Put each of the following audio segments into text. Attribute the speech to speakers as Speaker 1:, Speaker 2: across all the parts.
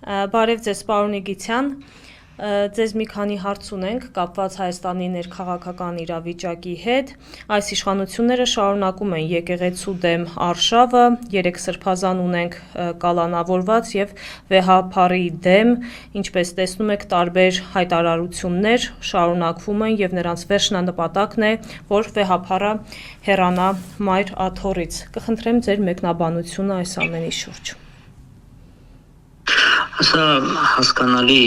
Speaker 1: Բարև ձեզ, պարոն Իգիթյան, ձեզ մի քանի հարց ունենք կապված Հայաստանի ներքաղաքական իրավիճակի հետ։ Այս իշխանությունները շարունակում են եկեղեցու դեմ արշավը, 3 սրբազան ունենք կալանավորված եւ վեհափարի դեմ, ինչպես տեսնում եք, տարբեր հայտարարություններ շարունակվում են եւ նրանց վերջնանպատակն է, որ վեհափարը հեռանա մայր աթոռից։ Կխնդրեմ ձեր մեկնաբանությունը այս ամենի շուրջ։
Speaker 2: Սա հասկանալի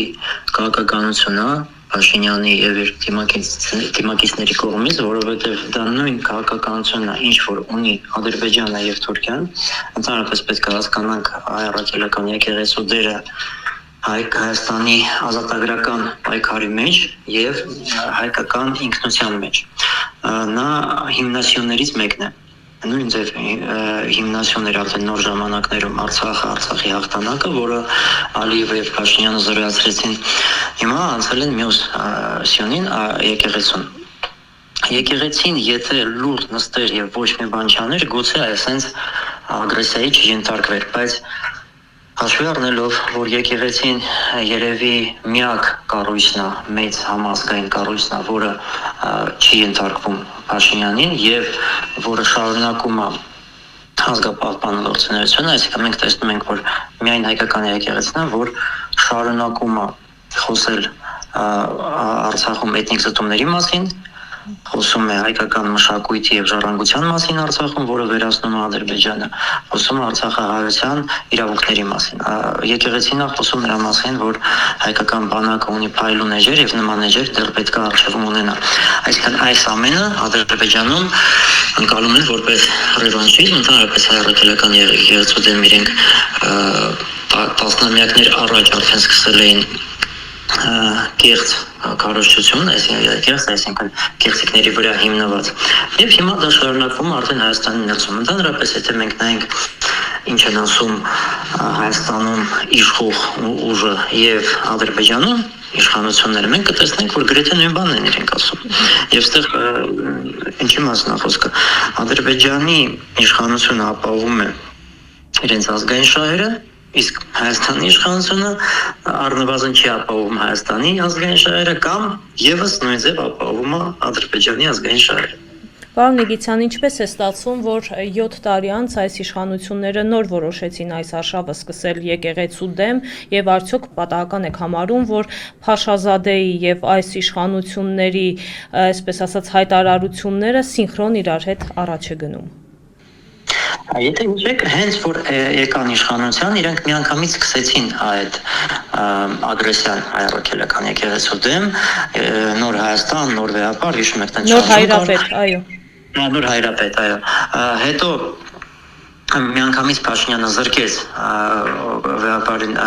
Speaker 2: քաղաքականություն է Փաշինյանի եւ իր դիմակիցների կողմից, որովհետեւ դա նույն քաղաքականությունն է, ինչ որ ունի Ադրբեջանը եւ Թուրքիան, ընդհանրապես պետք է հասկանանք հայ-առաքելական եկեղեցու դերը Հայաստանի ազատագրական պայքարի մեջ եւ հայկական ինքնության մեջ։ Նա հիմնասիոններից մեկն է։ Նույն ձև հիմնասիոններ արդեն նոր ժամանակներում Արցախի հաղթանակը, որը Ալիևը եւ Փաշինյանը զորացրեցին, հիմա անցել են մյուս սիոնին եկեղեցուն։ Եկեղեցին եթե լուրջ նստեր եւ ոչ մի բան չաներ, գուցե այսպես ագրեսիայի չենթարկվեր, բայց հաշվի առնելով, որ եկեղեցին երևի միակ կառույցն է, մեծ համազգային կառույցն է, որը չի ենթարկվում Փաշինյանին եւ որը շարունակում է ազգապահպան գործունեությունը, այսինքն մենք տեսնում ենք, որ միայն հայկական եկեղեցին է, որ շարունակում է խոսել Արցախում էթնիկ զտումների մասին, խոսում է հայկական մշակույթի եւ ժառանգության մասին Արցախում, որը վերացնում է Ադրբեջանը, խոսում է արցախահայության իրավունքների մասին։ Եկեղեցին է խոսում նրա մասին, որ հայկական բանակը ունի փայլուն էջեր եւ նման էջեր դեռ պետք է արժեվում ունենա։ Այսինքն այս ամենը Ադրբեջանում անցալում են որպես ռևանշիզմ, ընդհանրապես հայ-առաքելական եկեղեցու դեմ իրենք տասնամյակներ առաջ արդեն սկսել էին կեղծ քարոզչություն, այսինքն կեղծիքների վրա հիմնված։ Եվ հիմա դա շարունակվում արդեն Հայաստանի ներսում։ Ընդհանրապես, եթե մենք նայենք ինչ են ասում Հայաստանում իշխող ուժը եւ Ադրբեջանում իշխանությունները, մենք կտեսնենք, որ գրեթե նույն բանն են իրենք ասում։ Եվ այստեղ ինչի մասն է խոսքը։ Ադրբեջանի իշխանությունը ապահովում է իրենց ազգային շահերը, իսկ Հայաստանի իշխանությունը առնվազն չի ապահովում Հայաստանի ազգային շահերը կամ եւս նույն ձև ապահովում է Ադրբեջանի ազգային շահերը։
Speaker 1: Պարոն Իգիթյան, ինչպես է ստացվում, որ 7 տարի անց այս իշխանությունները նոր որոշեցին այս արշավը սկսել եկեղեցու դեմ եւ արդյոք պատահական եք համարում, որ Փաշազադեի եւ այս իշխանությունների, այսպես ասած, հայտարարությունները սինխրոն իրար հետ առաջ է գնում։
Speaker 2: Եթե ուզեք, հենց որ եկան իշխանության, իրենք միանգամից սկսեցին այդ ագրեսիան հայ-առաքելական եկեղեցու դեմ, նոր Հայաստան, նոր վեհապար, հիշում եք,
Speaker 1: նոր հայրապետ, այո։
Speaker 2: Նոր հայրապետ, այո։ Հետո միանգամից Փաշինյանը զրկեց վեհապարին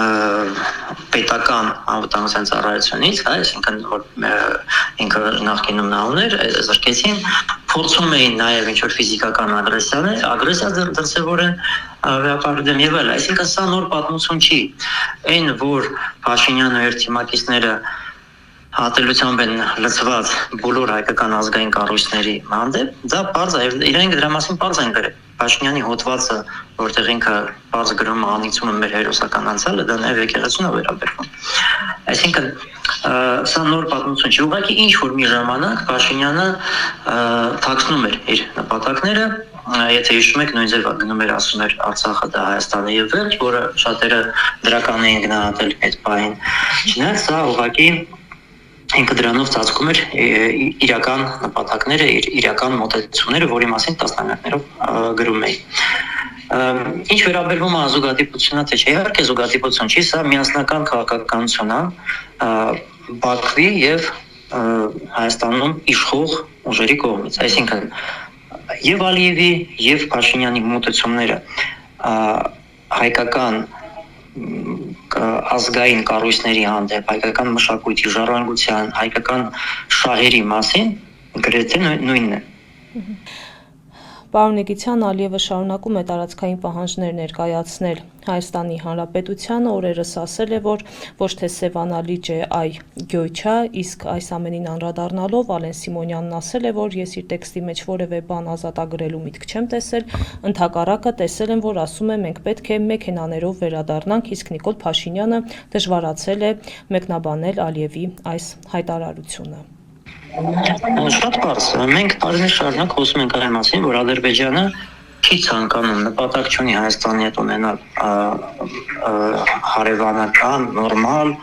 Speaker 2: պետական անվտանգության ծառայությունից, այսինքն որ ինքը նախկինում նա ուներ, զրկեցին, փորձում էին նաև ինչ-որ ֆիզիկական ագրեսիա դրսևորեն վեհապարի դեմ եւ այլն, այսինքն սա նոր պատմություն չի։ Այն որ Փաշինյանը եւ թիմակիցները հատելությամբ են լծված բոլոր հայկական ազգային կառույցների հանդեպ, դա բարձ է, իրենք դրա մասին բարձ են գրել։ Փաշինյանի հոդվածը, որտեղ ինքը բարձ գրում է անիծում մեր հերոսական անցյալը, դա նաև եկեղեցուն է վերաբերվում։ Այսինքն սա նոր պատմություն չի, ուղղակի ինչ որ մի ժամանակ Փաշինյանը թաքցնում էր իր նպատակները, եթե հիշում եք, նույն ձև գնում էր ասում էր Արցախը դա Հայաստանը եւ վերջ, որը շատերը դրական էին գնահատել այդ բանին։ Չնայած սա ուղղակի ինքը դրանով ծածկում էր իրական նպատակները, իրական մոտեցումները, որի մասին տասնամյակներով գրում էի։ Ինչ վերաբերվում է զուգադիպությունը, թե չէ, իհարկե զուգադիպություն չի, սա միասնական քաղաքականություն է Բաքվի եւ Հայաստանում իշխող ուժերի կողմից, այսինքն եւ Ալիևի եւ Փաշինյանի մոտեցումները հայկական ազգային կառույցների հանդեպ, հայկական մշակույթի, ժառանգության, հայկական շահերի մասին գրեթե նույնն է։
Speaker 1: Պարոն Նիգիցյան, Ալիևը շարունակում է տարածքային պահանջներ ներկայացնել Հայաստանի Հանրապետությանը, օրերս ասել է, որ ոչ թե Սևանալիճ է, այ Գյոյչա, իսկ այս ամենին անդրադառնալով Ալեն Սիմոնյանն ասել է, որ ես իր տեքստի մեջ որևէ բան ազատագրելու միտք չեմ տեսել, ընդհակառակը տեսել եմ, որ ասում է մենք պետք է մեքենաներով վերադառնանք, իսկ Նիկոլ Փաշինյանը դժվարացել է մեկնաբանել Ալիևի այս հայտարարությունը։
Speaker 2: Շատ բարձ, մենք տարիներ շարունակ խոսում ենք այն մասին, որ Ադրբեջանը չի ցանկանում, նպատակ չունի Հայաստանի հետ ունենալ հարևանական, նորմալ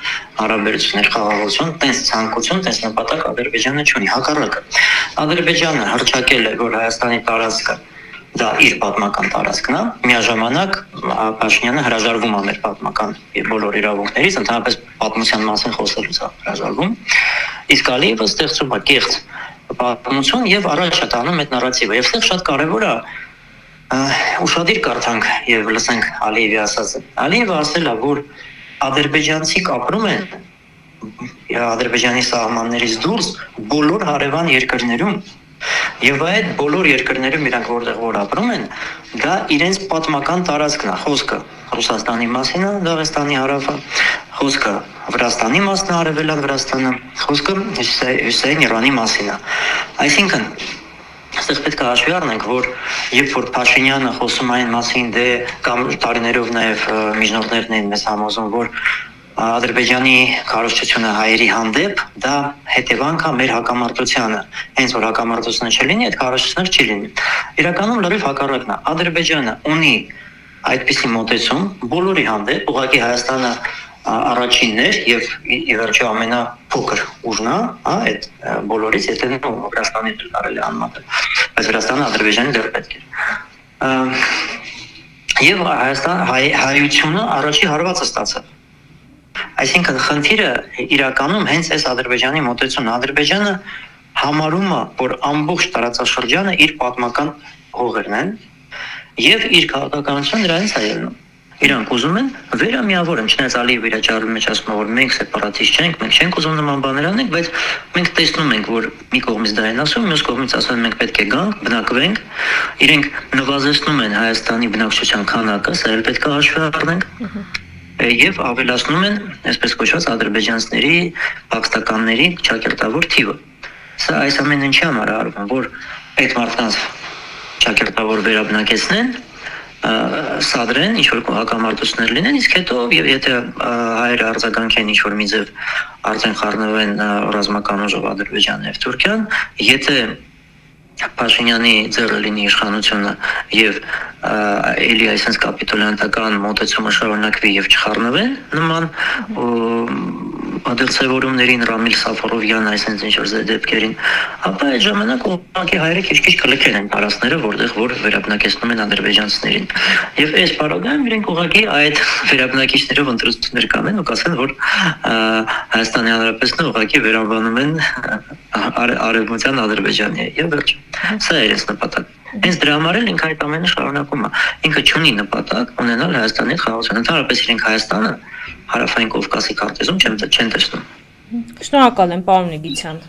Speaker 2: հարաբերություններ, խաղաղություն, տենց ցանկություն, տենց նպատակ Ադրբեջանը չունի, հակառակը։ Ադրբեջանը հռչակել է, որ Հայաստանի տարածքը դա իր պատմական տարածքն է, միաժամանակ Փաշինյանը հրաժարվում է մեր պատմական բոլոր իրավունքներից, ընդհանրապես պատմության մասին խոսելուց է հրաժարվում, իսկ Ալիևը ստեղծում է կեղծ պատմություն եւ առաջ է տանում այդ նարատիվը, եւ այստեղ շատ կարեւոր է ուշադիր կարդանք եւ լսենք Ալիևի ասածը։ Ալիևը ասել է, որ ադրբեջանցիք ապրում են Ադրբեջանի սահմաններից դուրս բոլոր հարևան երկրներում Եվ այդ բոլոր երկրներում իրանք որտեղ ապրում են, դա իրենց պատմական տարածքն է, խոսքը Ռուսաստանի մասին է, Դաղեստանի հարավը, խոսքը Վրաստանի մասն է, Արևելյան Վրաստանը, խոսքը Հյուսիսային Իրանի մասին է։ Այսինքն, այստեղ պետք է հաշվի առնենք, որ երբ որ Փաշինյանը խոսում այն մասին, դե կամ տարիներով նաև միջնորդներն են մեզ համոզում, որ Ադրբեջանի քարոզչությունը հայերի հանդեպ դա հետևանք է մեր հակամարտությանը։ Հենց որ հակամարտությունը չլինի, այդ քարոզչություններ չի լինի։ Իրականում լրիվ հակառակն է։ Ադրբեջանը ունի այդպիսի մոտեցում բոլորի հանդեպ, ուղղակի Հայաստանը առաջինն էր եւ ի վերջո ամենափոքր ուժն է, այդ բոլորից, եթե Վրաստանի դեր կարելի անմատել, բայց Վրաստանը Ադրբեջանի դեր պետք է։ Եվ հայությունը առաջի հարվածը ստացավ։ Այսինքն խնդիրը իրականում հենց այս Ադրբեջանի մոտեցումն է։ Ադրբեջանը համարում է, որ ամբողջ տարածաշրջանը իր պատմական հողերն են եւ իր քաղաքականությունը նրանից է ելնում։ Իրանք ուզում են վերամիավորեն, չնայած Ալիևը իր ճառի մեջ ասում է, որ մենք սեպարատիստ չենք, մենք չենք ուզում նման բաներ անել, բայց մենք տեսնում ենք, որ մի կողմից դա են ասում, մյուս կողմից ասում են մենք պետք է գանք, բնակվենք։ Իրենք նվազեցնում են Հայաստանի բնակչության քանակը, սա էլ պետք է հաշվի առնենք։ Եվ ավելացնում են, այսպես կոչված, ադրբեջանցիների, պակստականների ճակերտավոր թիվը։ Սա այս ամենը ինչի համար արվում, որ այդ մարդկանց ճակերտավոր վերաբնակեցնեն, սադրեն, ինչ-որ հակամարտություններ լինեն, իսկ հետո եթե հայերը արձագանքեն ինչ-որ մի ձև արդեն խառնվեն ռազմական ուժով Ադրբեջանն եւ Թուրքիան, եթե Փաշինյանի ձեռը լինի իշխանությունը եւ էլի այսպես կապիտուլյանտական մոտեցումը շարունակվի եւ չխառնվեն նման ադերցեվորումներին Ռամիլ Սաֆարովյան այսպես ինչ-որ դեպքերին, ապա այդ ժամանակ ուղղակի հայերը քիչ-քիչ կլքեն են տարածքները, որտեղ որ վերաբնակեցնում են ադրբեջանցիներին։ Եվ այս պարագայում իրենք ուղղակի այդ վերաբնակիչներով ընտրություններ կանեն ու կասեն, որ Հայաստանի Հանրապետությունը ուղղակի վերաբանում են արևմտյան Ադրբեջանի եւ վերջ։ Սա է իրենց նպատակը։ Հենց դրա համար էլ ինքը այդ ամենը շարունակում է։ Ինքը չունի նպատակ ունենալ Հայաստանի հետ խաղաղություն։ Ընդհանրապես իրենք Հայաստանը Հարավային Կովկասի քարտեզում չեն տեսնում։
Speaker 1: Շնորհակալ եմ, պարոն Նիգիցյան։